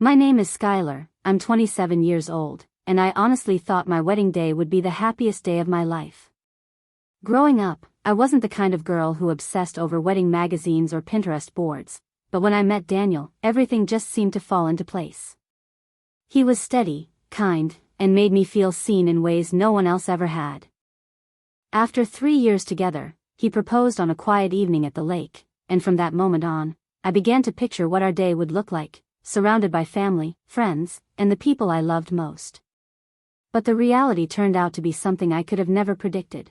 My name is Skylar, I'm 27 years old, and I honestly thought my wedding day would be the happiest day of my life. Growing up, I wasn't the kind of girl who obsessed over wedding magazines or Pinterest boards, but when I met Daniel, everything just seemed to fall into place. He was steady, kind, and made me feel seen in ways no one else ever had. After 3 years together, he proposed on a quiet evening at the lake, and from that moment on, I began to picture what our day would look like, surrounded by family, friends, and the people I loved most. But the reality turned out to be something I could have never predicted.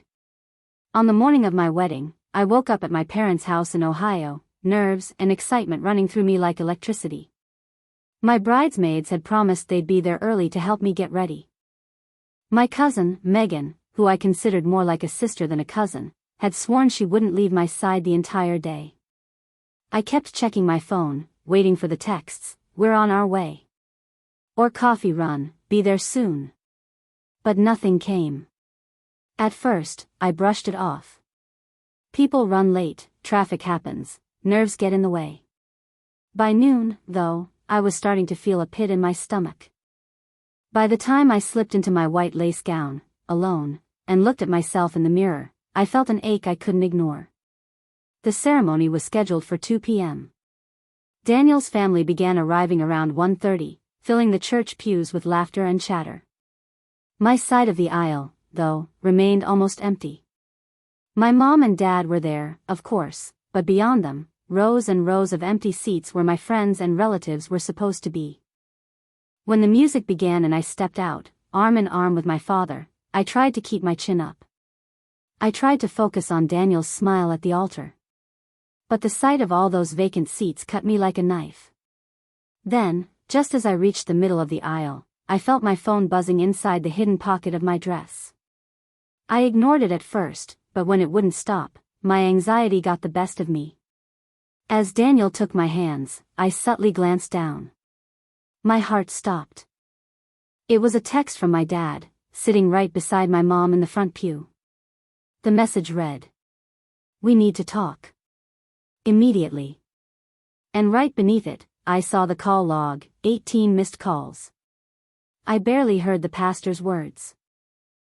On the morning of my wedding, I woke up at my parents' house in Ohio, nerves and excitement running through me like electricity. My bridesmaids had promised they'd be there early to help me get ready. My cousin, Megan, who I considered more like a sister than a cousin, had sworn she wouldn't leave my side the entire day. I kept checking my phone, waiting for the texts, "We're on our way," or "Coffee run, be there soon." But nothing came. At first, I brushed it off. People run late, traffic happens, nerves get in the way. By noon, though, I was starting to feel a pit in my stomach. By the time I slipped into my white lace gown, alone, and looked at myself in the mirror, I felt an ache I couldn't ignore. The ceremony was scheduled for 2 p.m. Daniel's family began arriving around 1:30, filling the church pews with laughter and chatter. My side of the aisle, though, remained almost empty. My mom and dad were there, of course, but beyond them, rows and rows of empty seats where my friends and relatives were supposed to be. When the music began and I stepped out, arm in arm with my father, I tried to keep my chin up. I tried to focus on Daniel's smile at the altar. But the sight of all those vacant seats cut me like a knife. Then, just as I reached the middle of the aisle, I felt my phone buzzing inside the hidden pocket of my dress. I ignored it at first, but when it wouldn't stop, my anxiety got the best of me. As Daniel took my hands, I subtly glanced down. My heart stopped. It was a text from my dad, sitting right beside my mom in the front pew. The message read, "We need to talk. Immediately." And right beneath it, I saw the call log, 18 missed calls. I barely heard the pastor's words.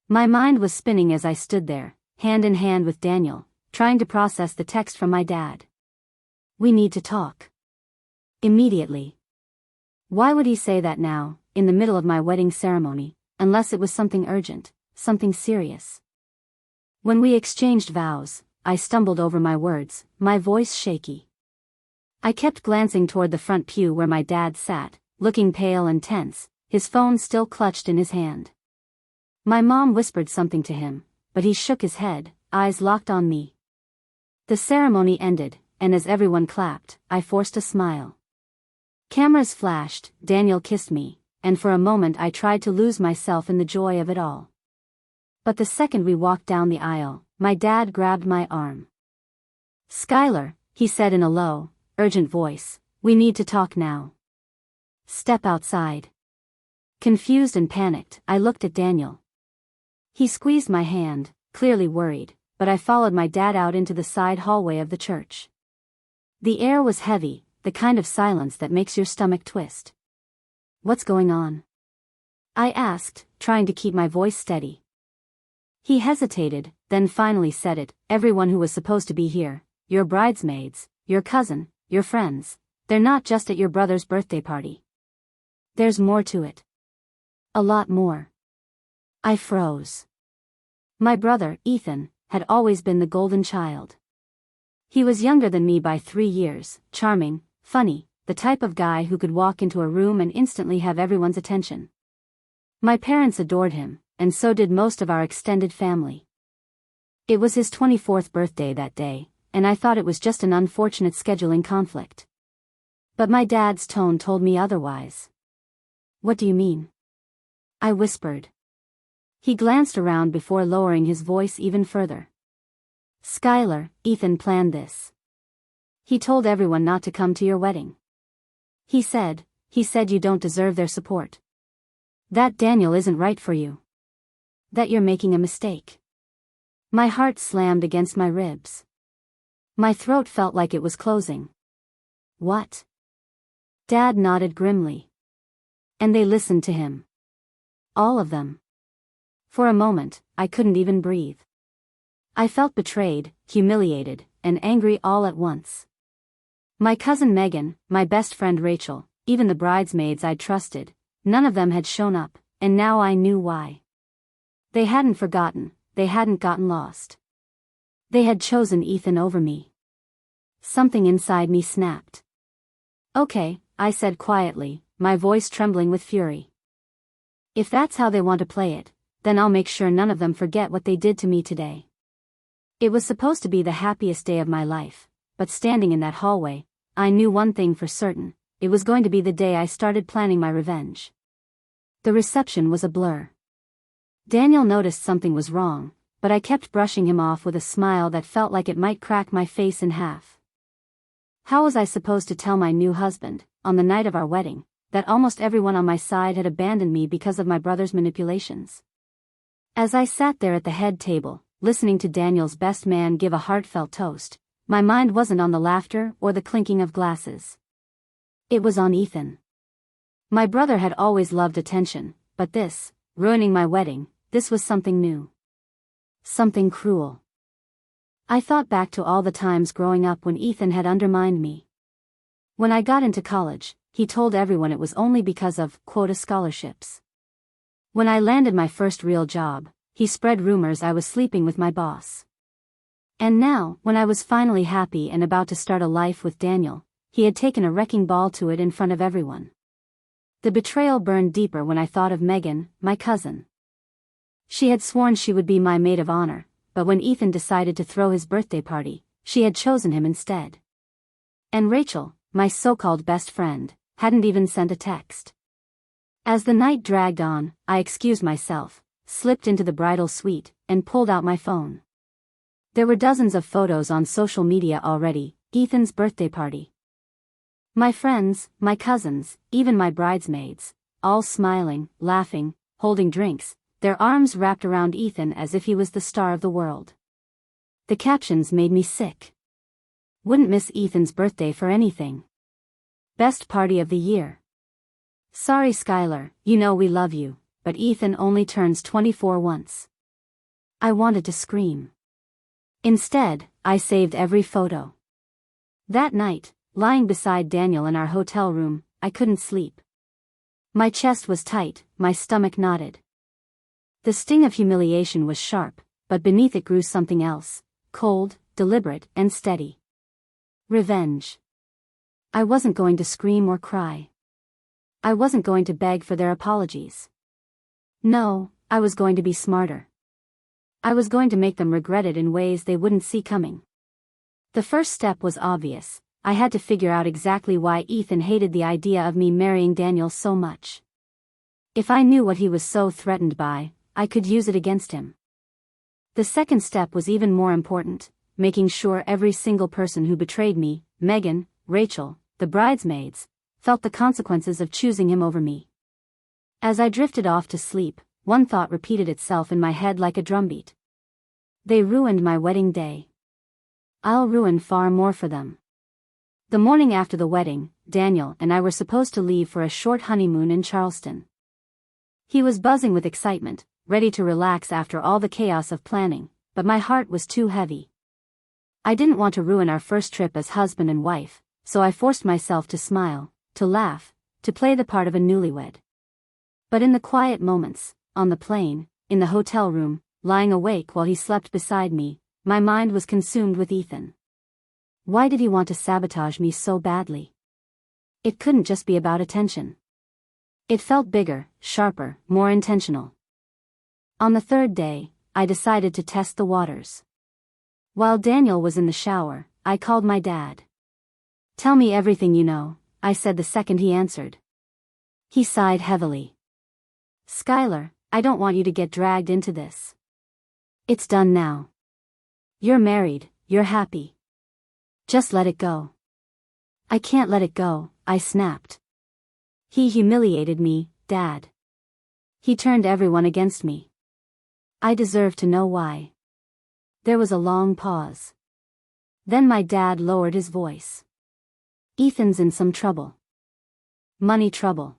My mind was spinning as I stood there, hand in hand with Daniel, trying to process the text from my dad. "We need to talk. Immediately." Why would he say that now, in the middle of my wedding ceremony, unless it was something urgent, something serious? When we exchanged vows, I stumbled over my words, my voice shaky. I kept glancing toward the front pew where my dad sat, looking pale and tense, his phone still clutched in his hand. My mom whispered something to him, but he shook his head, eyes locked on me. The ceremony ended, and as everyone clapped, I forced a smile. Cameras flashed, Daniel kissed me, and for a moment I tried to lose myself in the joy of it all. But the second we walked down the aisle, my dad grabbed my arm. "Skylar," he said in a low, urgent voice, "we need to talk now. Step outside." Confused and panicked, I looked at Daniel. He squeezed my hand, clearly worried, but I followed my dad out into the side hallway of the church. The air was heavy, the kind of silence that makes your stomach twist. "What's going on?" I asked, trying to keep my voice steady. He hesitated, then finally said it, "Everyone who was supposed to be here, your bridesmaids, your cousin, your friends, they're not just at your brother's birthday party. There's more to it. A lot more." I froze. My brother, Ethan, had always been the golden child. He was younger than me by 3 years, charming, funny, the type of guy who could walk into a room and instantly have everyone's attention. My parents adored him, and so did most of our extended family. It was his 24th birthday that day, and I thought it was just an unfortunate scheduling conflict. But my dad's tone told me otherwise. "What do you mean?" I whispered. He glanced around before lowering his voice even further. "Skylar, Ethan planned this. He told everyone not to come to your wedding. He said you don't deserve their support. That Daniel isn't right for you. That you're making a mistake." My heart slammed against my ribs. My throat felt like it was closing. "What?" Dad nodded grimly. And they listened to him. All of them. For a moment, I couldn't even breathe. I felt betrayed, humiliated, and angry all at once. My cousin Megan, my best friend Rachel, even the bridesmaids I'd trusted, none of them had shown up, and now I knew why. They hadn't forgotten, they hadn't gotten lost. They had chosen Ethan over me. Something inside me snapped. Okay, I said quietly, my voice trembling with fury. If that's how they want to play it, then I'll make sure none of them forget what they did to me today. It was supposed to be the happiest day of my life, but standing in that hallway, I knew one thing for certain, it was going to be the day I started planning my revenge. The reception was a blur. Daniel noticed something was wrong, but I kept brushing him off with a smile that felt like it might crack my face in half. How was I supposed to tell my new husband, on the night of our wedding, that almost everyone on my side had abandoned me because of my brother's manipulations? As I sat there at the head table, listening to Daniel's best man give a heartfelt toast, my mind wasn't on the laughter or the clinking of glasses. It was on Ethan. My brother had always loved attention, but this, ruining my wedding, this was something new. Something cruel. I thought back to all the times growing up when Ethan had undermined me. When I got into college, he told everyone it was only because of quota scholarships. When I landed my first real job, he spread rumors I was sleeping with my boss. And now, when I was finally happy and about to start a life with Daniel, he had taken a wrecking ball to it in front of everyone. The betrayal burned deeper when I thought of Megan, my cousin. She had sworn she would be my maid of honor, but when Ethan decided to throw his birthday party, she had chosen him instead. And Rachel, my so-called best friend, hadn't even sent a text. As the night dragged on, I excused myself, slipped into the bridal suite, and pulled out my phone. There were dozens of photos on social media already, Ethan's birthday party. My friends, my cousins, even my bridesmaids, all smiling, laughing, holding drinks, their arms wrapped around Ethan as if he was the star of the world. The captions made me sick. Wouldn't miss Ethan's birthday for anything. Best party of the year. Sorry Skylar, you know we love you, but Ethan only turns 24 once. I wanted to scream. Instead, I saved every photo. That night, lying beside Daniel in our hotel room, I couldn't sleep. My chest was tight, my stomach knotted. The sting of humiliation was sharp, but beneath it grew something else, cold, deliberate, and steady. Revenge. I wasn't going to scream or cry. I wasn't going to beg for their apologies. No, I was going to be smarter. I was going to make them regret it in ways they wouldn't see coming. The first step was obvious. I had to figure out exactly why Ethan hated the idea of me marrying Daniel so much. If I knew what he was so threatened by, I could use it against him. The second step was even more important, making sure every single person who betrayed me, Megan, Rachel, the bridesmaids, felt the consequences of choosing him over me. As I drifted off to sleep, one thought repeated itself in my head like a drumbeat. They ruined my wedding day. I'll ruin far more for them. The morning after the wedding, Daniel and I were supposed to leave for a short honeymoon in Charleston. He was buzzing with excitement, ready to relax after all the chaos of planning, but my heart was too heavy. I didn't want to ruin our first trip as husband and wife, so I forced myself to smile, to laugh, to play the part of a newlywed. But in the quiet moments, on the plane, in the hotel room, lying awake while he slept beside me, my mind was consumed with Ethan. Why did he want to sabotage me so badly? It couldn't just be about attention. It felt bigger, sharper, more intentional. On the third day, I decided to test the waters. While Daniel was in the shower, I called my dad. "Tell me everything you know," I said the second he answered. He sighed heavily. "Skylar, I don't want you to get dragged into this. It's done now. You're married, you're happy. Just let it go." "I can't let it go," I snapped. "He humiliated me, Dad. He turned everyone against me. I deserve to know why." There was a long pause. Then my dad lowered his voice. "Ethan's in some trouble. Money trouble.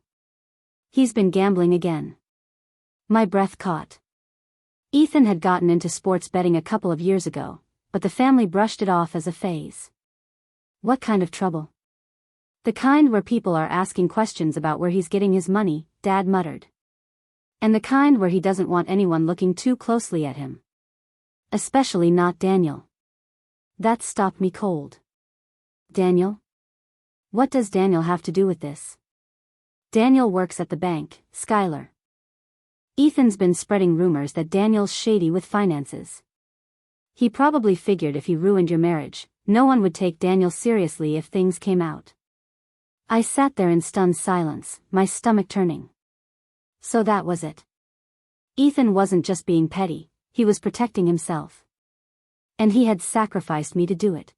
He's been gambling again. My breath caught. Ethan had gotten into sports betting a couple of years ago, but the family brushed it off as a phase. What kind of trouble? The kind where people are asking questions about where he's getting his money, Dad muttered. And the kind where he doesn't want anyone looking too closely at him. Especially not Daniel. That stopped me cold. Daniel? What does Daniel have to do with this? Daniel works at the bank, Skylar. Ethan's been spreading rumors that Daniel's shady with finances. He probably figured if he ruined your marriage, no one would take Daniel seriously if things came out. I sat there in stunned silence, my stomach turning. So that was it. Ethan wasn't just being petty, he was protecting himself. And he had sacrificed me to do it.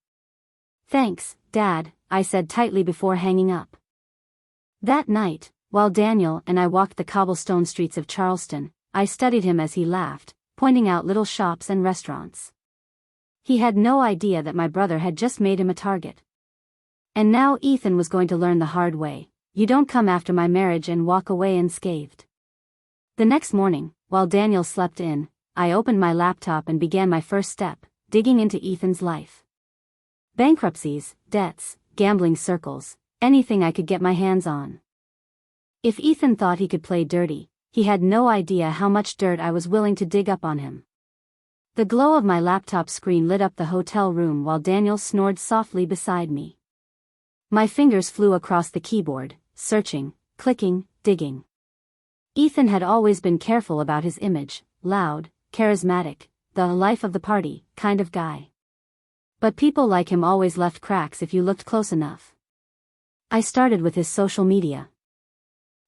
Thanks, Dad, I said tightly before hanging up. That night, while Daniel and I walked the cobblestone streets of Charleston, I studied him as he laughed, pointing out little shops and restaurants. He had no idea that my brother had just made him a target. And now Ethan was going to learn the hard way. You don't come after my marriage and walk away unscathed. The next morning, while Daniel slept in, I opened my laptop and began my first step, digging into Ethan's life. Bankruptcies, debts, gambling circles, anything I could get my hands on. If Ethan thought he could play dirty, he had no idea how much dirt I was willing to dig up on him. The glow of my laptop screen lit up the hotel room while Daniel snored softly beside me. My fingers flew across the keyboard, searching, clicking, digging. Ethan had always been careful about his image, loud, charismatic, the life of the party kind of guy. But people like him always left cracks if you looked close enough. I started with his social media.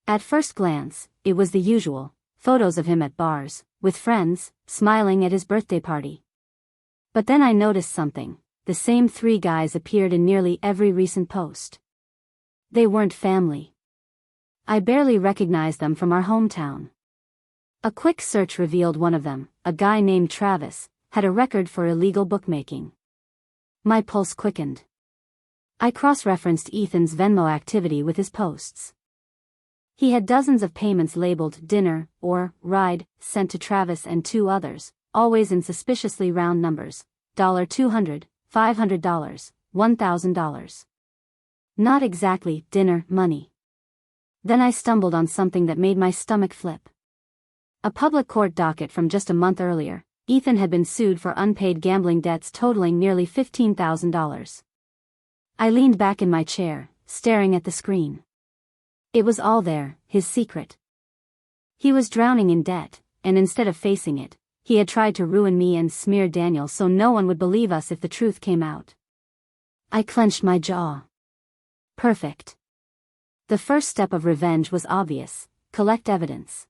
At first glance, it was the usual, photos of him at bars, with friends, smiling at his birthday party. But then I noticed something. The same 3 guys appeared in nearly every recent post. They weren't family. I barely recognized them from our hometown. A quick search revealed one of them, a guy named Travis, had a record for illegal bookmaking. My pulse quickened. I cross-referenced Ethan's Venmo activity with his posts. He had dozens of payments labeled dinner or ride sent to Travis and 2 others, always in suspiciously round numbers, $200, $500, $1,000. Not exactly dinner money. Then I stumbled on something that made my stomach flip. A public court docket from just a month earlier. Ethan had been sued for unpaid gambling debts totaling nearly $15,000. I leaned back in my chair, staring at the screen. It was all there, his secret. He was drowning in debt, and instead of facing it, he had tried to ruin me and smear Daniel so no one would believe us if the truth came out. I clenched my jaw. Perfect. The first step of revenge was obvious: collect evidence.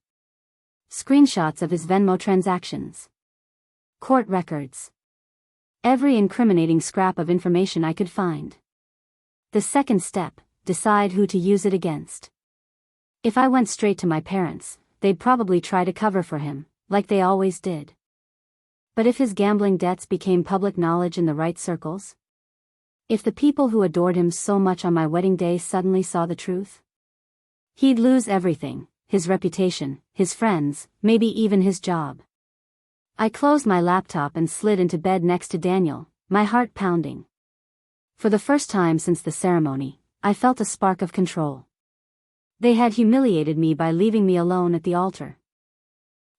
Screenshots of his Venmo transactions. Court records. Every incriminating scrap of information I could find. The second step, decide who to use it against. If I went straight to my parents, they'd probably try to cover for him, like they always did. But if his gambling debts became public knowledge in the right circles? If the people who adored him so much on my wedding day suddenly saw the truth? He'd lose everything, his reputation, his friends, maybe even his job. I closed my laptop and slid into bed next to Daniel, my heart pounding. For the first time since the ceremony, I felt a spark of control. They had humiliated me by leaving me alone at the altar.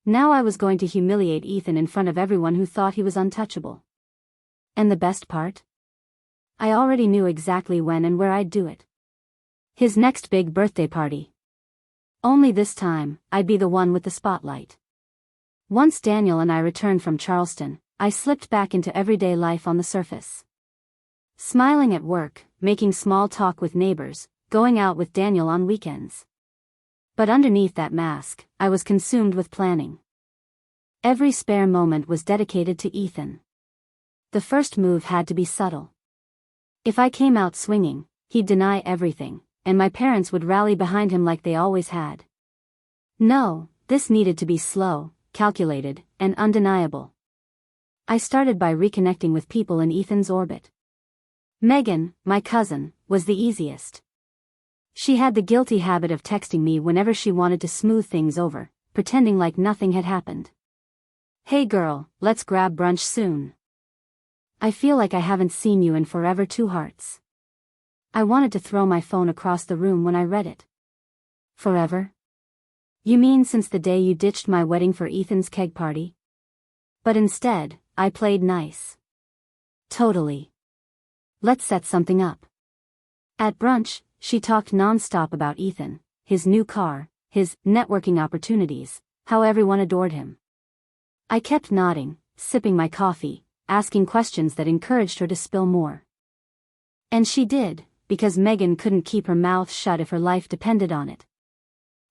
Now I was going to humiliate Ethan in front of everyone who thought he was untouchable. And the best part? I already knew exactly when and where I'd do it. His next big birthday party. Only this time, I'd be the one with the spotlight. Once Daniel and I returned from Charleston, I slipped back into everyday life on the surface. Smiling at work, making small talk with neighbors, going out with Daniel on weekends. But underneath that mask, I was consumed with planning. Every spare moment was dedicated to Ethan. The first move had to be subtle. If I came out swinging, he'd deny everything, and my parents would rally behind him like they always had. No, this needed to be slow, calculated, and undeniable. I started by reconnecting with people in Ethan's orbit. Megan, my cousin, was the easiest. She had the guilty habit of texting me whenever she wanted to smooth things over, pretending like nothing had happened. "Hey girl, let's grab brunch soon. I feel like I haven't seen you in forever, 2 hearts." I wanted to throw my phone across the room when I read it. Forever? You mean since the day you ditched my wedding for Ethan's keg party? But instead, I played nice. Totally. Let's set something up. At brunch, she talked non-stop about Ethan, his new car, his networking opportunities, how everyone adored him. I kept nodding, sipping my coffee, asking questions that encouraged her to spill more. And she did, because Megan couldn't keep her mouth shut if her life depended on it.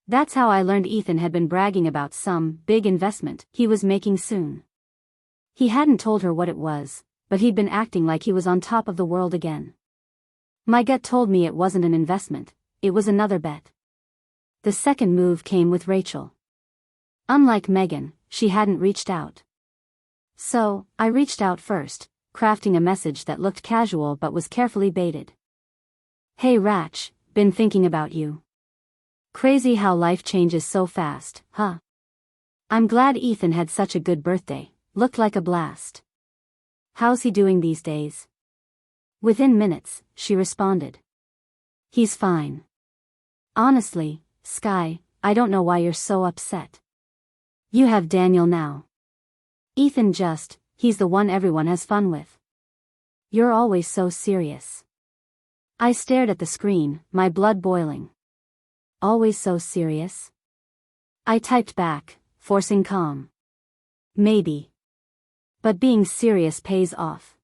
That's how I learned Ethan had been bragging about some big investment he was making soon. He hadn't told her what it was, but he'd been acting like he was on top of the world again. My gut told me it wasn't an investment, it was another bet. The second move came with Rachel. Unlike Megan, she hadn't reached out. So, I reached out first, crafting a message that looked casual but was carefully baited. "Hey Rach, been thinking about you. Crazy how life changes so fast, huh? I'm glad Ethan had such a good birthday, looked like a blast. How's he doing these days?" Within minutes, she responded. "He's fine. Honestly, Sky, I don't know why you're so upset. You have Daniel now. Ethan he's the one everyone has fun with. You're always so serious." I stared at the screen, my blood boiling. Always so serious? I typed back, forcing calm. Maybe. But being serious pays off.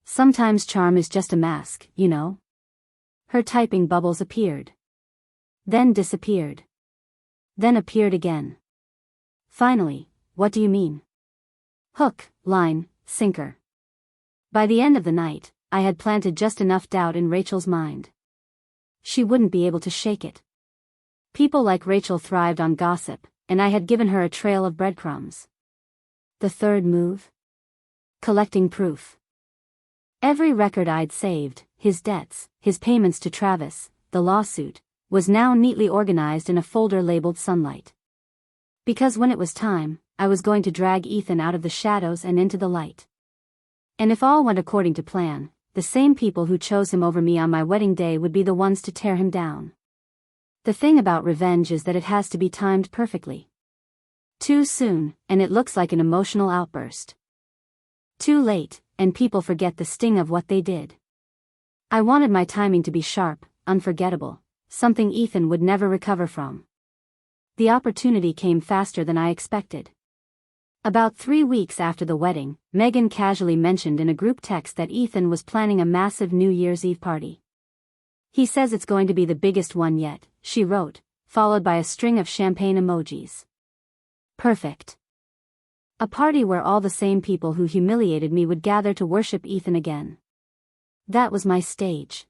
Sometimes charm is just a mask, you know? Her typing bubbles appeared. Then disappeared. Then appeared again. Finally, what do you mean? Hook, line, sinker. By the end of the night, I had planted just enough doubt in Rachel's mind. She wouldn't be able to shake it. People like Rachel thrived on gossip, and I had given her a trail of breadcrumbs. The third move? Collecting proof. Every record I'd saved, his debts, his payments to Travis, the lawsuit, was now neatly organized in a folder labeled Sunlight. Because when it was time, I was going to drag Ethan out of the shadows and into the light. And if all went according to plan, the same people who chose him over me on my wedding day would be the ones to tear him down. The thing about revenge is that it has to be timed perfectly. Too soon, and it looks like an emotional outburst. Too late, and people forget the sting of what they did. I wanted my timing to be sharp, unforgettable, something Ethan would never recover from. The opportunity came faster than I expected. About 3 weeks after the wedding, Megan casually mentioned in a group text that Ethan was planning a massive New Year's Eve party. "He says it's going to be the biggest one yet," she wrote, followed by a string of champagne emojis. Perfect. A party where all the same people who humiliated me would gather to worship Ethan again. That was my stage.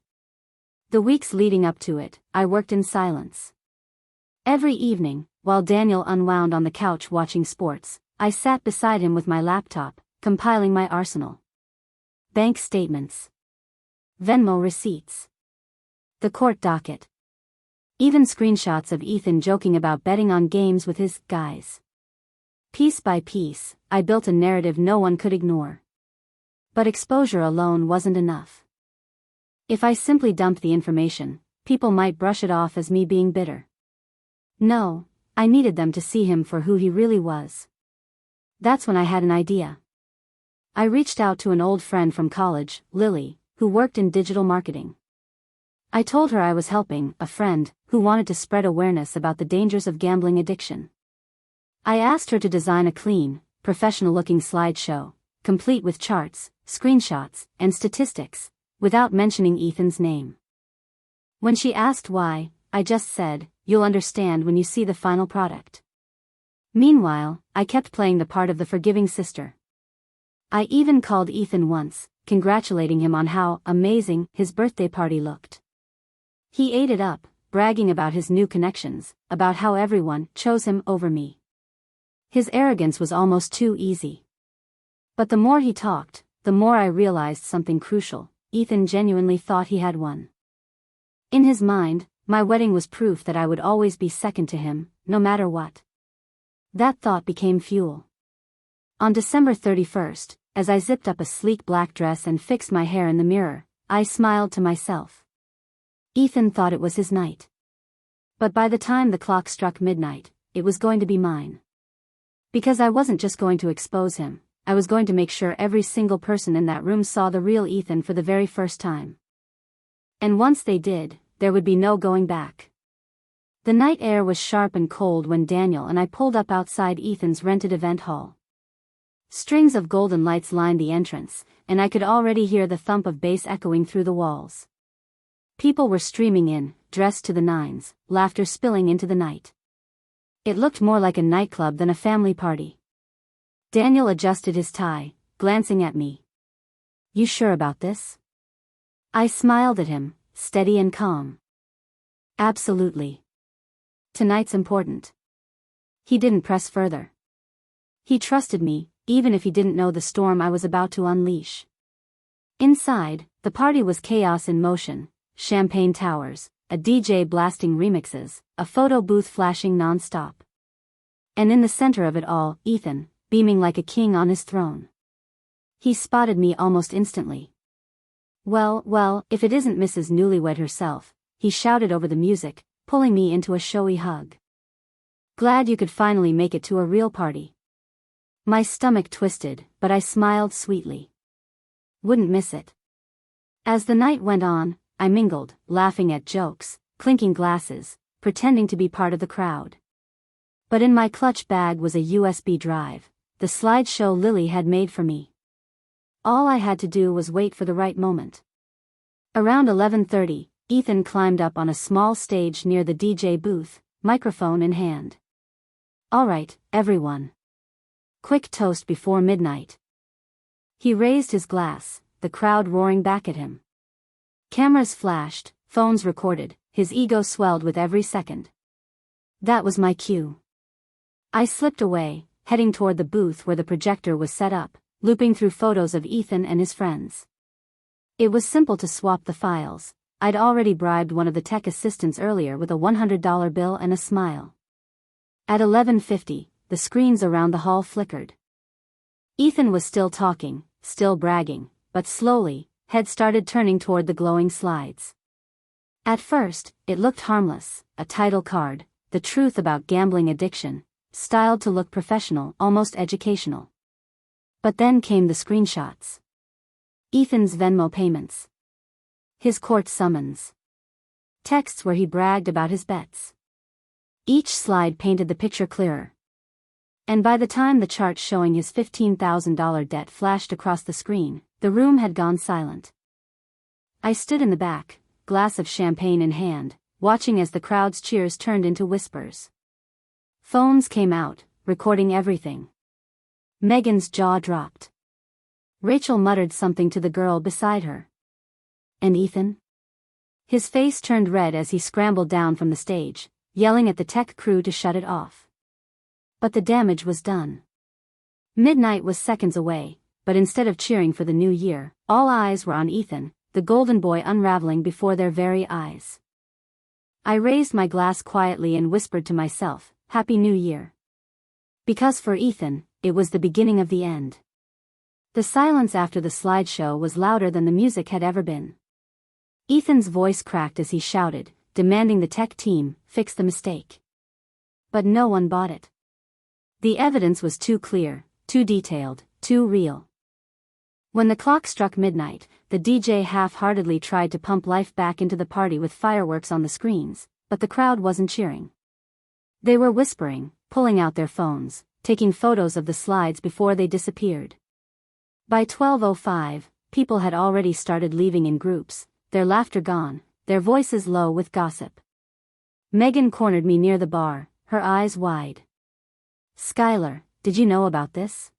The weeks leading up to it, I worked in silence. Every evening, while Daniel unwound on the couch watching sports, I sat beside him with my laptop, compiling my arsenal. Bank statements. Venmo receipts. The court docket. Even screenshots of Ethan joking about betting on games with his guys. Piece by piece, I built a narrative no one could ignore. But exposure alone wasn't enough. If I simply dumped the information, people might brush it off as me being bitter. No, I needed them to see him for who he really was. That's when I had an idea. I reached out to an old friend from college, Lily, who worked in digital marketing. I told her I was helping a friend who wanted to spread awareness about the dangers of gambling addiction. I asked her to design a clean, professional-looking slideshow, complete with charts, screenshots, and statistics, without mentioning Ethan's name. When she asked why, I just said, "You'll understand when you see the final product." Meanwhile, I kept playing the part of the forgiving sister. I even called Ethan once, congratulating him on how amazing his birthday party looked. He ate it up, bragging about his new connections, about how everyone chose him over me. His arrogance was almost too easy. But the more he talked, the more I realized something crucial: Ethan genuinely thought he had won. In his mind, My wedding was proof that I would always be second to him, no matter what. That thought became fuel. On December 31st, as I zipped up a sleek black dress and fixed my hair in the mirror, I smiled to myself. Ethan thought it was his night. But by the time the clock struck midnight, it was going to be mine. Because I wasn't just going to expose him, I was going to make sure every single person in that room saw the real Ethan for the very first time. And once they did, there would be no going back. The night air was sharp and cold when Daniel and I pulled up outside Ethan's rented event hall. Strings of golden lights lined the entrance, and I could already hear the thump of bass echoing through the walls. People were streaming in, dressed to the nines, laughter spilling into the night. It looked more like a nightclub than a family party. Daniel adjusted his tie, glancing at me. "You sure about this?" I smiled at him, steady and calm. "Absolutely. Tonight's important." He didn't press further. He trusted me, even if he didn't know the storm I was about to unleash. Inside, the party was chaos in motion, champagne towers, a DJ blasting remixes, a photo booth flashing non-stop. And in the center of it all, Ethan, beaming like a king on his throne. He spotted me almost instantly. Well, if it isn't Mrs. Newlywed herself," he shouted over the music, pulling me into a showy hug. "Glad you could finally make it to a real party." My stomach twisted, but I smiled sweetly. Wouldn't miss it. As the night went on, I mingled, laughing at jokes, clinking glasses, pretending to be part of the crowd. But in my clutch bag was a USB drive, the slideshow Lily had made for me. All I had to do was wait for the right moment. Around 11:30, Ethan climbed up on a small stage near the DJ booth, microphone in hand. "All right, everyone. Quick toast before midnight." He raised his glass, the crowd roaring back at him. Cameras flashed, phones recorded, his ego swelled with every second. That was my cue. I slipped away, heading toward the booth where the projector was set up, looping through photos of Ethan and his friends. It was simple to swap the files. I'd already bribed one of the tech assistants earlier with a $100 bill and a smile. At 11:50, the screens around the hall flickered. Ethan was still talking, still bragging, but slowly, head started turning toward the glowing slides. At first, it looked harmless, a title card, the truth about gambling addiction, styled to look professional, almost educational. But then came the screenshots. Ethan's Venmo payments. His court summons. Texts where he bragged about his bets. Each slide painted the picture clearer. And by the time the chart showing his $15,000 debt flashed across the screen, the room had gone silent. I stood in the back, glass of champagne in hand, watching as the crowd's cheers turned into whispers. Phones came out, recording everything. Megan's jaw dropped. Rachel muttered something to the girl beside her. And Ethan? His face turned red as he scrambled down from the stage, yelling at the tech crew to shut it off. But the damage was done. Midnight was seconds away, but instead of cheering for the new year, all eyes were on Ethan, the golden boy unraveling before their very eyes. I raised my glass quietly and whispered to myself, "Happy New Year." Because for Ethan, it was the beginning of the end. The silence after the slideshow was louder than the music had ever been. Ethan's voice cracked as he shouted, demanding the tech team fix the mistake. But no one bought it. The evidence was too clear, too detailed, too real. When the clock struck midnight, the DJ half-heartedly tried to pump life back into the party with fireworks on the screens, but the crowd wasn't cheering. They were whispering, pulling out their phones, taking photos of the slides before they disappeared. By 12:05, people had already started leaving in groups, their laughter gone, their voices low with gossip. Megan cornered me near the bar, her eyes wide. "Skylar, did you know about this?"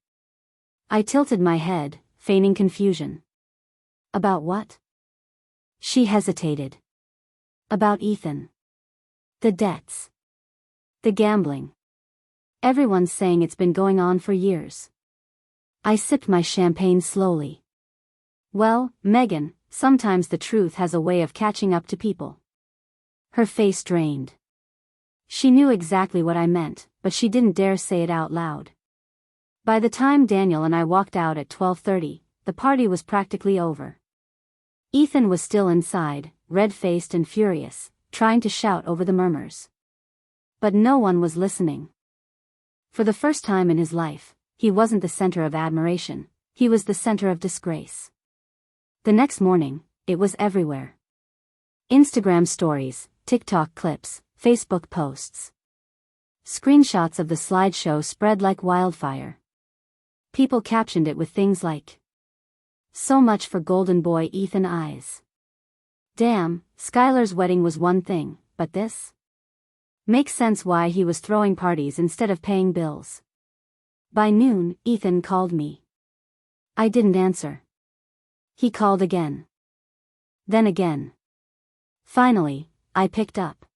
I tilted my head, feigning confusion. "About what?" She hesitated. "About Ethan. The debts. The gambling. Everyone's saying it's been going on for years." I sipped my champagne slowly. "Well, Megan, sometimes the truth has a way of catching up to people." Her face drained. She knew exactly what I meant, but she didn't dare say it out loud. By the time Daniel and I walked out at 12:30, the party was practically over. Ethan was still inside, red-faced and furious, trying to shout over the murmurs. But no one was listening. For the first time in his life, he wasn't the center of admiration, he was the center of disgrace. The next morning, it was everywhere. Instagram stories, TikTok clips, Facebook posts. Screenshots of the slideshow spread like wildfire. People captioned it with things like, "So much for golden boy Ethan eyes. Damn, Skylar's wedding was one thing, but this? Makes sense why he was throwing parties instead of paying bills." By noon, Ethan called me. I didn't answer. He called again. Then again. Finally, I picked up.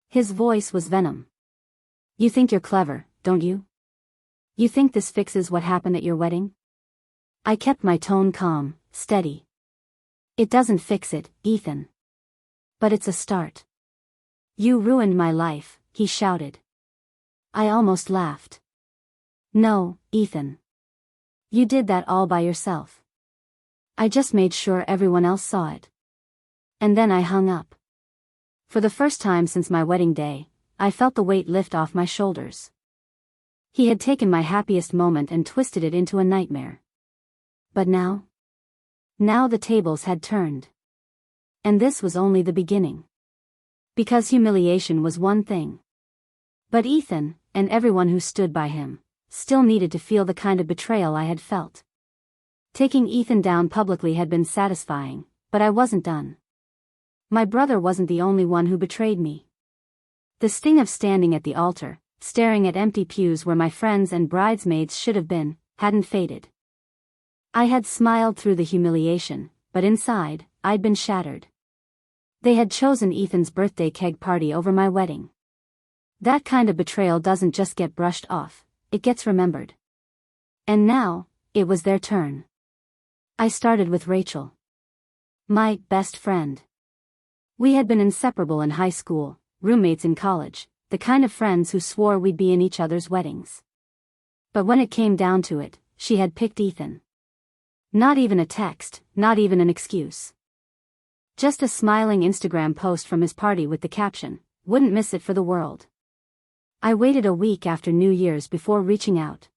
His voice was venom. "You think you're clever, don't you? You think this fixes what happened at your wedding?" I kept my tone calm, steady. "It doesn't fix it, Ethan. But it's a start." "You ruined my life," he shouted. I almost laughed. "No, Ethan. You did that all by yourself. I just made sure everyone else saw it." And then I hung up. For the first time since my wedding day, I felt the weight lift off my shoulders. He had taken my happiest moment and twisted it into a nightmare. But now? Now the tables had turned. And this was only the beginning. Because humiliation was one thing. But Ethan, and everyone who stood by him, still needed to feel the kind of betrayal I had felt. Taking Ethan down publicly had been satisfying, but I wasn't done. My brother wasn't the only one who betrayed me. The sting of standing at the altar, staring at empty pews where my friends and bridesmaids should have been, hadn't faded. I had smiled through the humiliation, but inside, I'd been shattered. They had chosen Ethan's birthday keg party over my wedding. That kind of betrayal doesn't just get brushed off, it gets remembered. And now, it was their turn. I started with Rachel. My best friend. We had been inseparable in high school, roommates in college, the kind of friends who swore we'd be in each other's weddings. But when it came down to it, she had picked Ethan. Not even a text, not even an excuse. Just a smiling Instagram post from his party with the caption, "Wouldn't miss it for the world." I waited a week after New Year's before reaching out.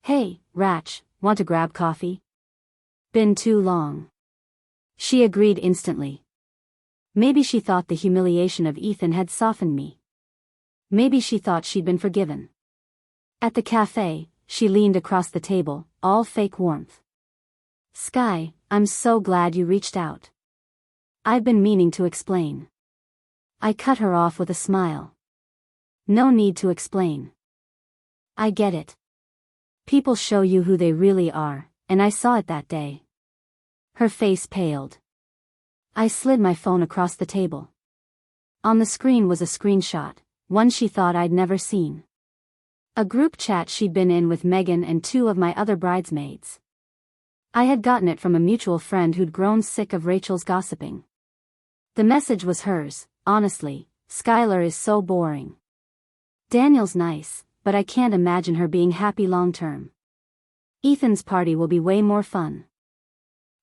"Hey, Rach, want to grab coffee? Been too long." She agreed instantly. Maybe she thought the humiliation of Ethan had softened me. Maybe she thought she'd been forgiven. At the cafe, she leaned across the table, all fake warmth. "Sky, I'm so glad you reached out. I've been meaning to explain." I cut her off with a smile. "No need to explain. I get it. People show you who they really are, and I saw it that day." Her face paled. I slid my phone across the table. On the screen was a screenshot, one she thought I'd never seen. A group chat she'd been in with Megan and two of my other bridesmaids. I had gotten it from a mutual friend who'd grown sick of Rachel's gossiping. The message was hers, "Honestly, Skylar is so boring. Daniel's nice, but I can't imagine her being happy long term. Ethan's party will be way more fun."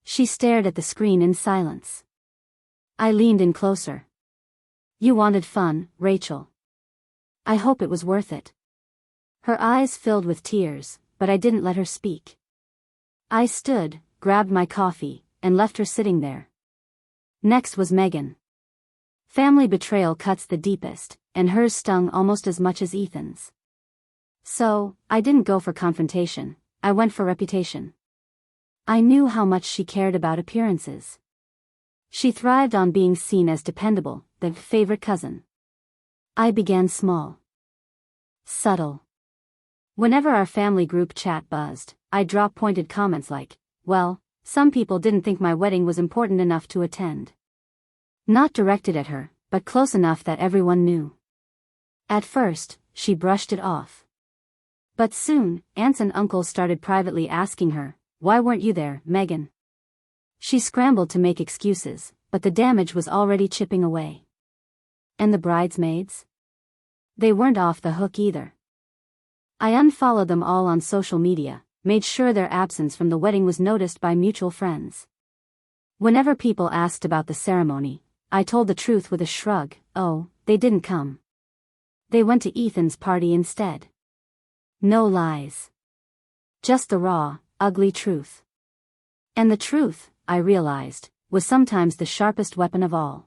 She stared at the screen in silence. I leaned in closer. "You wanted fun, Rachel. I hope it was worth it." Her eyes filled with tears, but I didn't let her speak. I stood, grabbed my coffee, and left her sitting there. Next was Megan. Family betrayal cuts the deepest, and hers stung almost as much as Ethan's. So, I didn't go for confrontation, I went for reputation. I knew how much she cared about appearances. She thrived on being seen as dependable, the favorite cousin. I began small. Subtle. Whenever our family group chat buzzed, I'd drop pointed comments like, "Well, some people didn't think my wedding was important enough to attend." Not directed at her, but close enough that everyone knew. At first, she brushed it off. But soon, aunts and uncles started privately asking her, "Why weren't you there, Megan?" She scrambled to make excuses, but the damage was already chipping away. And the bridesmaids? They weren't off the hook either. I unfollowed them all on social media, made sure their absence from the wedding was noticed by mutual friends. Whenever people asked about the ceremony, I told the truth with a shrug. Oh, they didn't come. They went to Ethan's party instead. No lies. Just the raw, ugly truth. And the truth, I realized, was sometimes the sharpest weapon of all.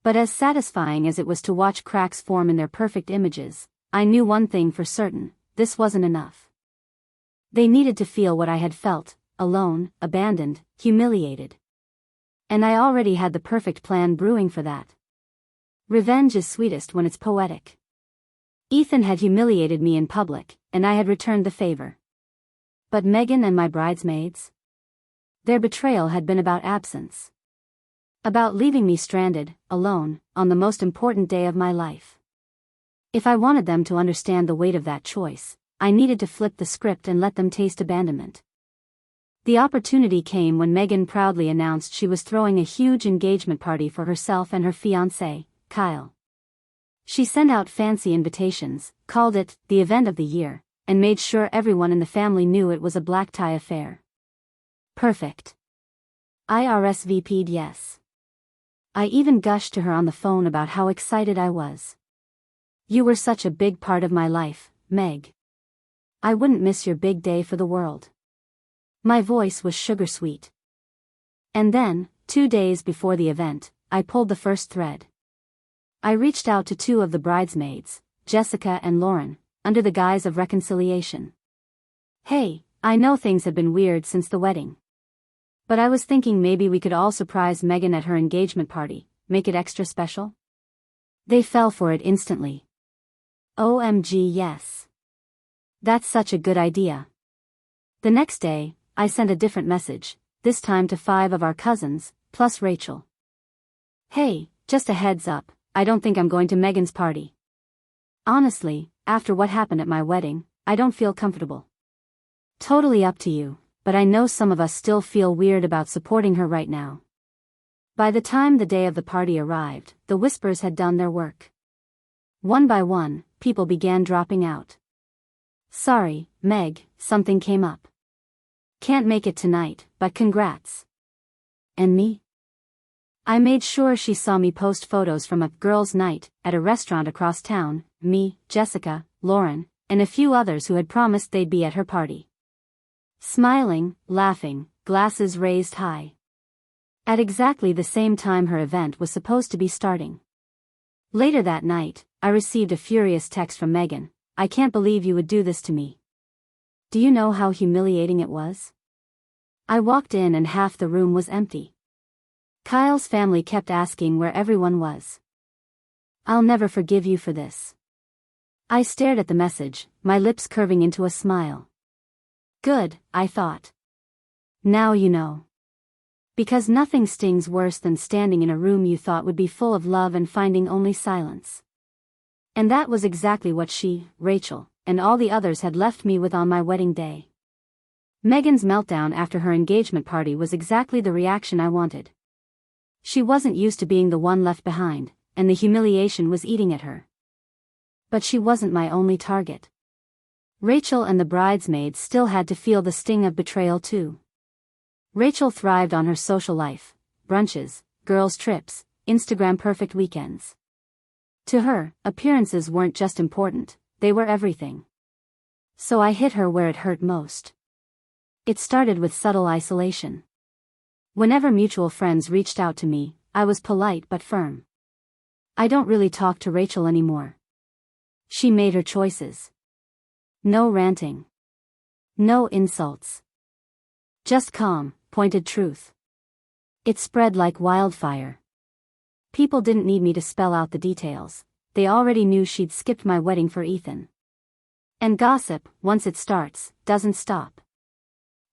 But as satisfying as it was to watch cracks form in their perfect images, I knew one thing for certain: this wasn't enough. They needed to feel what I had felt: alone, abandoned, humiliated. And I already had the perfect plan brewing for that. Revenge is sweetest when it's poetic. Ethan had humiliated me in public, and I had returned the favor. But Megan and my bridesmaids? Their betrayal had been about absence. About leaving me stranded, alone, on the most important day of my life. If I wanted them to understand the weight of that choice, I needed to flip the script and let them taste abandonment. The opportunity came when Megan proudly announced she was throwing a huge engagement party for herself and her fiancé, Kyle. She sent out fancy invitations, called it the event of the year, and made sure everyone in the family knew it was a black tie affair. Perfect. I RSVP'd yes. I even gushed to her on the phone about how excited I was. You were such a big part of my life, Meg. I wouldn't miss your big day for the world. My voice was sugar-sweet. And then, 2 days before the event, I pulled the first thread. I reached out to 2 of the bridesmaids, Jessica and Lauren, under the guise of reconciliation. Hey, I know things have been weird since the wedding. But I was thinking maybe we could all surprise Megan at her engagement party, make it extra special? They fell for it instantly. OMG, yes. That's such a good idea. The next day, I sent a different message, this time to 5 of our cousins, plus Rachel. Hey, just a heads up, I don't think I'm going to Megan's party. Honestly, after what happened at my wedding, I don't feel comfortable. Totally up to you, but I know some of us still feel weird about supporting her right now. By the time the day of the party arrived, the whispers had done their work. One by one, people began dropping out. Sorry, Meg, something came up. Can't make it tonight, but congrats. And me? I made sure she saw me post photos from a girls' night at a restaurant across town, me, Jessica, Lauren, and a few others who had promised they'd be at her party. Smiling, laughing, glasses raised high. At exactly the same time her event was supposed to be starting. Later that night, I received a furious text from Megan. I can't believe you would do this to me. Do you know how humiliating it was? I walked in and half the room was empty. Kyle's family kept asking where everyone was. I'll never forgive you for this. I stared at the message, my lips curving into a smile. Good, I thought. Now you know. Because nothing stings worse than standing in a room you thought would be full of love and finding only silence. And that was exactly what she, Rachel, and all the others had left me with on my wedding day. Megan's meltdown after her engagement party was exactly the reaction I wanted. She wasn't used to being the one left behind, and the humiliation was eating at her. But she wasn't my only target. Rachel and the bridesmaids still had to feel the sting of betrayal too. Rachel thrived on her social life, brunches, girls' trips, Instagram perfect weekends. To her, appearances weren't just important, they were everything. So I hit her where it hurt most. It started with subtle isolation. Whenever mutual friends reached out to me, I was polite but firm. I don't really talk to Rachel anymore. She made her choices. No ranting. No insults. Just calm, pointed truth. It spread like wildfire. People didn't need me to spell out the details, they already knew she'd skipped my wedding for Ethan. And gossip, once it starts, doesn't stop.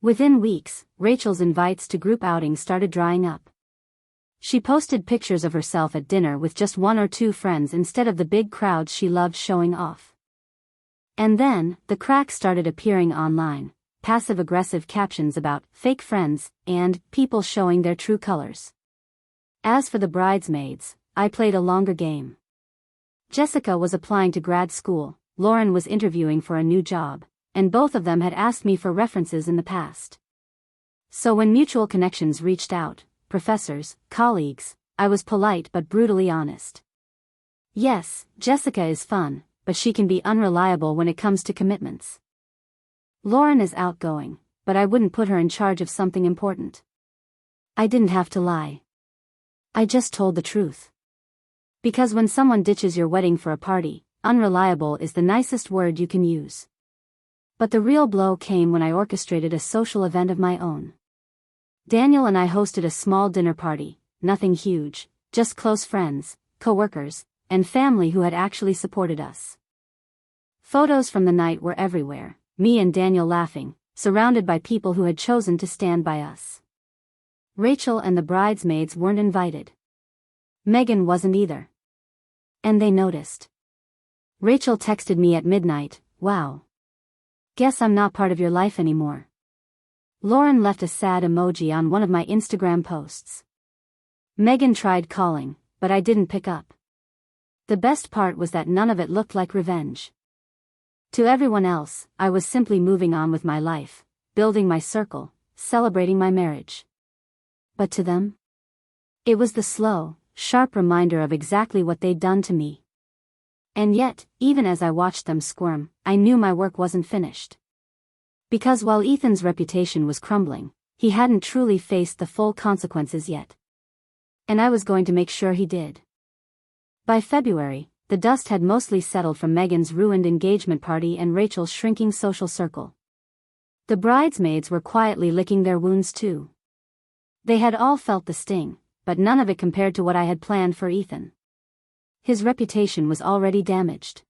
Within weeks, Rachel's invites to group outings started drying up. She posted pictures of herself at dinner with just 1 or 2 friends instead of the big crowds she loved showing off. And then, the cracks started appearing online, passive-aggressive captions about fake friends and people showing their true colors. As for the bridesmaids, I played a longer game. Jessica was applying to grad school, Lauren was interviewing for a new job, and both of them had asked me for references in the past. So when mutual connections reached out, professors, colleagues, I was polite but brutally honest. Yes, Jessica is fun, but she can be unreliable when it comes to commitments. Lauren is outgoing, but I wouldn't put her in charge of something important. I didn't have to lie. I just told the truth. Because when someone ditches your wedding for a party, unreliable is the nicest word you can use. But the real blow came when I orchestrated a social event of my own. Daniel and I hosted a small dinner party, nothing huge, just close friends, co-workers, and family who had actually supported us. Photos from the night were everywhere, me and Daniel laughing, surrounded by people who had chosen to stand by us. Rachel and the bridesmaids weren't invited. Megan wasn't either. And they noticed. Rachel texted me at midnight, "Wow. Guess I'm not part of your life anymore." Lauren left a sad emoji on one of my Instagram posts. Megan tried calling, but I didn't pick up. The best part was that none of it looked like revenge. To everyone else, I was simply moving on with my life, building my circle, celebrating my marriage. But to them? It was the slow, sharp reminder of exactly what they'd done to me. And yet, even as I watched them squirm, I knew my work wasn't finished. Because while Ethan's reputation was crumbling, he hadn't truly faced the full consequences yet. And I was going to make sure he did. By February, the dust had mostly settled from Megan's ruined engagement party and Rachel's shrinking social circle. The bridesmaids were quietly licking their wounds too. They had all felt the sting, but none of it compared to what I had planned for Ethan. His reputation was already damaged.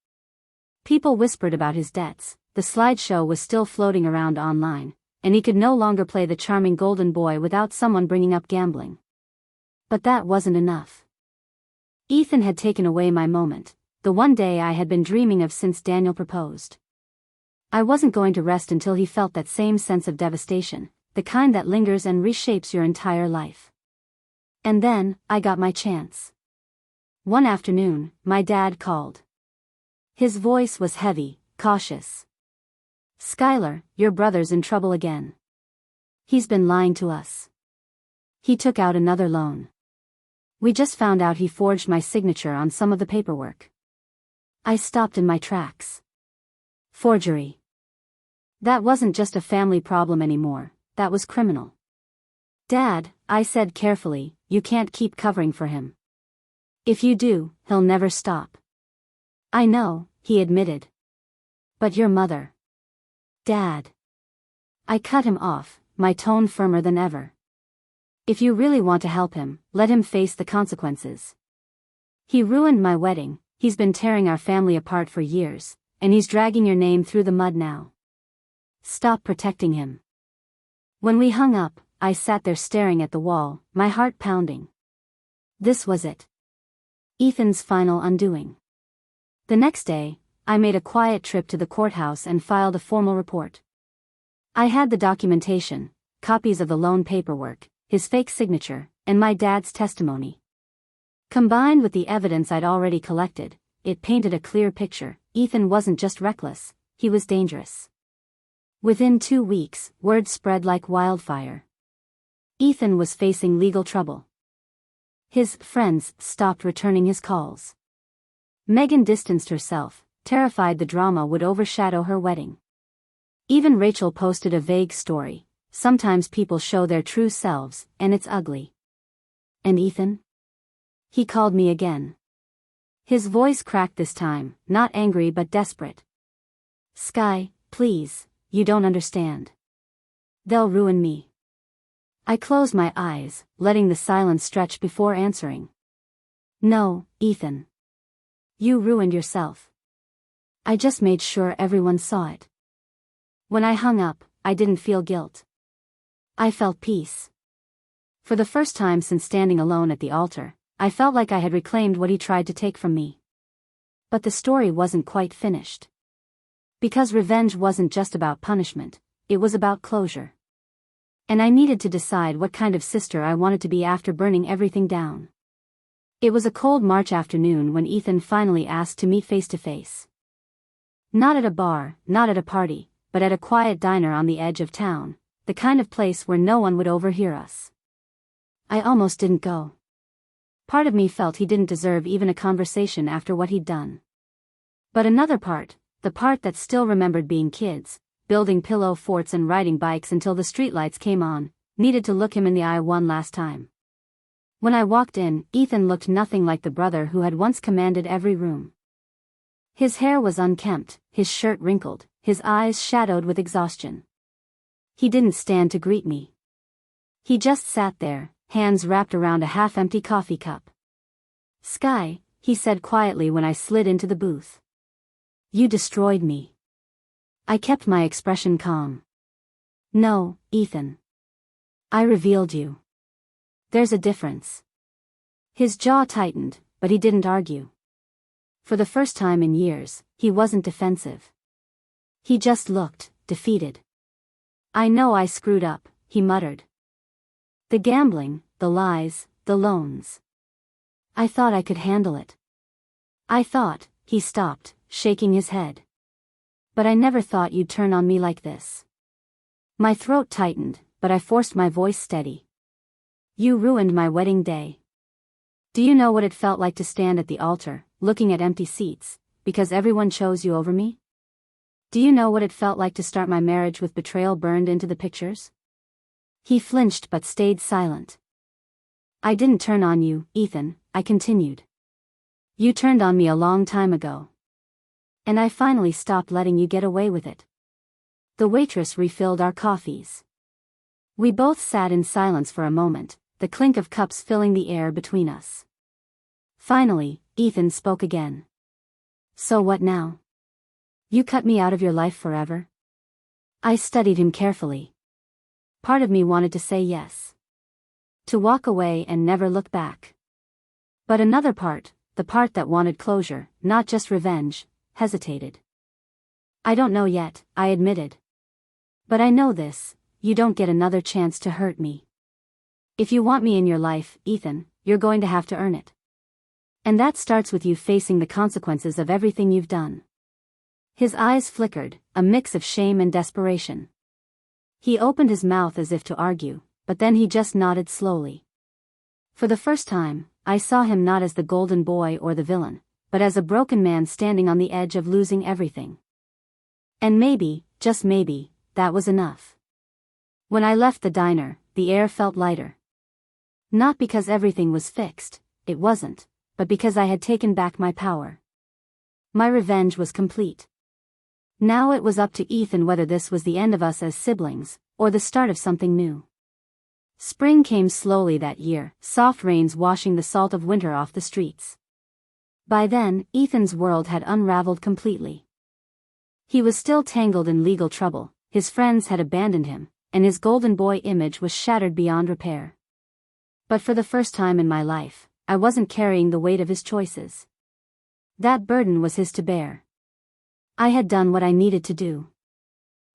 People whispered about his debts, the slideshow was still floating around online, and he could no longer play the charming golden boy without someone bringing up gambling. But that wasn't enough. Ethan had taken away my moment, the one day I had been dreaming of since Daniel proposed. I wasn't going to rest until he felt that same sense of devastation, the kind that lingers and reshapes your entire life. And then, I got my chance. One afternoon, my dad called. His voice was heavy, cautious. "Skylar, your brother's in trouble again. He's been lying to us. He took out another loan. We just found out he forged my signature on some of the paperwork." I stopped in my tracks. Forgery. That wasn't just a family problem anymore, that was criminal. "Dad," I said carefully, "you can't keep covering for him. If you do, he'll never stop." "I know," he admitted. "But your mother." "Dad." I cut him off, my tone firmer than ever. "If you really want to help him, let him face the consequences. He ruined my wedding, he's been tearing our family apart for years, and he's dragging your name through the mud now. Stop protecting him." When we hung up, I sat there staring at the wall, my heart pounding. This was it. Ethan's final undoing. The next day, I made a quiet trip to the courthouse and filed a formal report. I had the documentation, copies of the loan paperwork, his fake signature, and my dad's testimony. Combined with the evidence I'd already collected, it painted a clear picture. Ethan wasn't just reckless, he was dangerous. Within 2 weeks, word spread like wildfire. Ethan was facing legal trouble. His friends stopped returning his calls. Megan distanced herself, terrified the drama would overshadow her wedding. Even Rachel posted a vague story. Sometimes people show their true selves, and it's ugly. And Ethan? He called me again. His voice cracked this time, not angry but desperate. "Sky, please, you don't understand. They'll ruin me." I closed my eyes, letting the silence stretch before answering. "No, Ethan. You ruined yourself. I just made sure everyone saw it." When I hung up, I didn't feel guilt. I felt peace. For the first time since standing alone at the altar, I felt like I had reclaimed what he tried to take from me. But the story wasn't quite finished. Because revenge wasn't just about punishment, it was about closure. And I needed to decide what kind of sister I wanted to be after burning everything down. It was a cold March afternoon when Ethan finally asked to meet face to face. Not at a bar, not at a party, but at a quiet diner on the edge of town, the kind of place where no one would overhear us. I almost didn't go. Part of me felt he didn't deserve even a conversation after what he'd done. But another part, the part that still remembered being kids, building pillow forts and riding bikes until the streetlights came on, needed to look him in the eye one last time. When I walked in, Ethan looked nothing like the brother who had once commanded every room. His hair was unkempt, his shirt wrinkled, his eyes shadowed with exhaustion. He didn't stand to greet me. He just sat there, hands wrapped around a half-empty coffee cup. "Sky," he said quietly when I slid into the booth. "You destroyed me." I kept my expression calm. "No, Ethan. I revealed you. There's a difference." His jaw tightened, but he didn't argue. For the first time in years, he wasn't defensive. He just looked defeated. "I know I screwed up," he muttered. "The gambling, the lies, the loans. I thought I could handle it. I thought," he stopped, shaking his head. "But I never thought you'd turn on me like this." My throat tightened, but I forced my voice steady. "You ruined my wedding day. Do you know what it felt like to stand at the altar, looking at empty seats, because everyone chose you over me? Do you know what it felt like to start my marriage with betrayal burned into the pictures?" He flinched but stayed silent. "I didn't turn on you, Ethan," I continued. "You turned on me a long time ago. And I finally stopped letting you get away with it." The waitress refilled our coffees. We both sat in silence for a moment, the clink of cups filling the air between us. Finally, Ethan spoke again. "So what now? You cut me out of your life forever?" I studied him carefully. Part of me wanted to say yes. To walk away and never look back. But another part, the part that wanted closure, not just revenge, hesitated. "I don't know yet," I admitted. "But I know this, you don't get another chance to hurt me. If you want me in your life, Ethan, you're going to have to earn it. And that starts with you facing the consequences of everything you've done." His eyes flickered, a mix of shame and desperation. He opened his mouth as if to argue, but then he just nodded slowly. For the first time, I saw him not as the golden boy or the villain, but as a broken man standing on the edge of losing everything. And maybe, just maybe, that was enough. When I left the diner, the air felt lighter. Not because everything was fixed, it wasn't, but because I had taken back my power. My revenge was complete. Now it was up to Ethan whether this was the end of us as siblings, or the start of something new. Spring came slowly that year, soft rains washing the salt of winter off the streets. By then, Ethan's world had unraveled completely. He was still tangled in legal trouble, his friends had abandoned him, and his golden boy image was shattered beyond repair. But for the first time in my life, I wasn't carrying the weight of his choices. That burden was his to bear. I had done what I needed to do.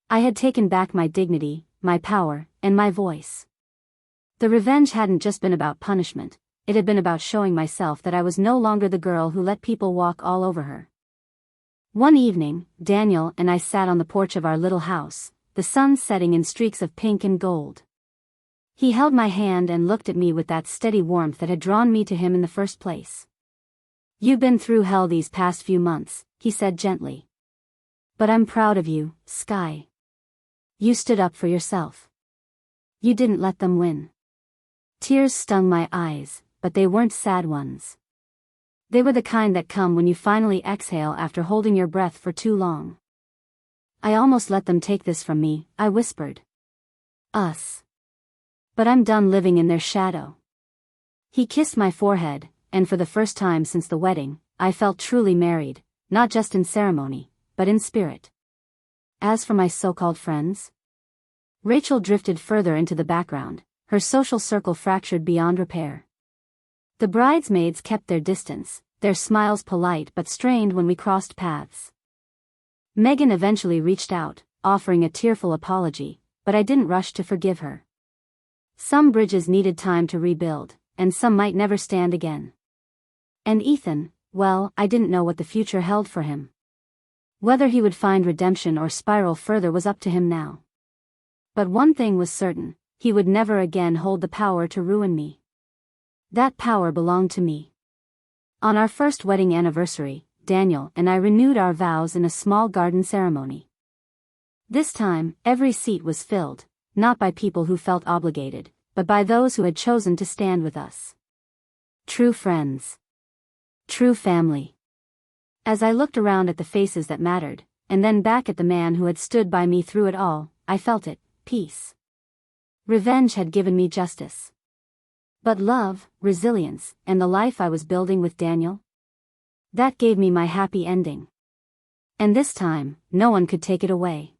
I had taken back my dignity, my power, and my voice. The revenge hadn't just been about punishment, it had been about showing myself that I was no longer the girl who let people walk all over her. One evening, Daniel and I sat on the porch of our little house, the sun setting in streaks of pink and gold. He held my hand and looked at me with that steady warmth that had drawn me to him in the first place. "You've been through hell these past few months," he said gently. "But I'm proud of you, Sky. You stood up for yourself. You didn't let them win." Tears stung my eyes, but they weren't sad ones. They were the kind that come when you finally exhale after holding your breath for too long. "I almost let them take this from me," I whispered. "Us. But I'm done living in their shadow." He kissed my forehead, and for the first time since the wedding, I felt truly married, not just in ceremony, but in spirit. As for my so-called friends, Rachel drifted further into the background, her social circle fractured beyond repair. The bridesmaids kept their distance, their smiles polite but strained when we crossed paths. Megan eventually reached out, offering a tearful apology, but I didn't rush to forgive her. Some bridges needed time to rebuild, and some might never stand again. And Ethan, well, I didn't know what the future held for him. Whether he would find redemption or spiral further was up to him now. But one thing was certain, he would never again hold the power to ruin me. That power belonged to me. On our first wedding anniversary, Daniel and I renewed our vows in a small garden ceremony. This time, every seat was filled, not by people who felt obligated, but by those who had chosen to stand with us. True friends. True family. As I looked around at the faces that mattered, and then back at the man who had stood by me through it all, I felt it, peace. Revenge had given me justice. But love, resilience, and the life I was building with Daniel? That gave me my happy ending. And this time, no one could take it away.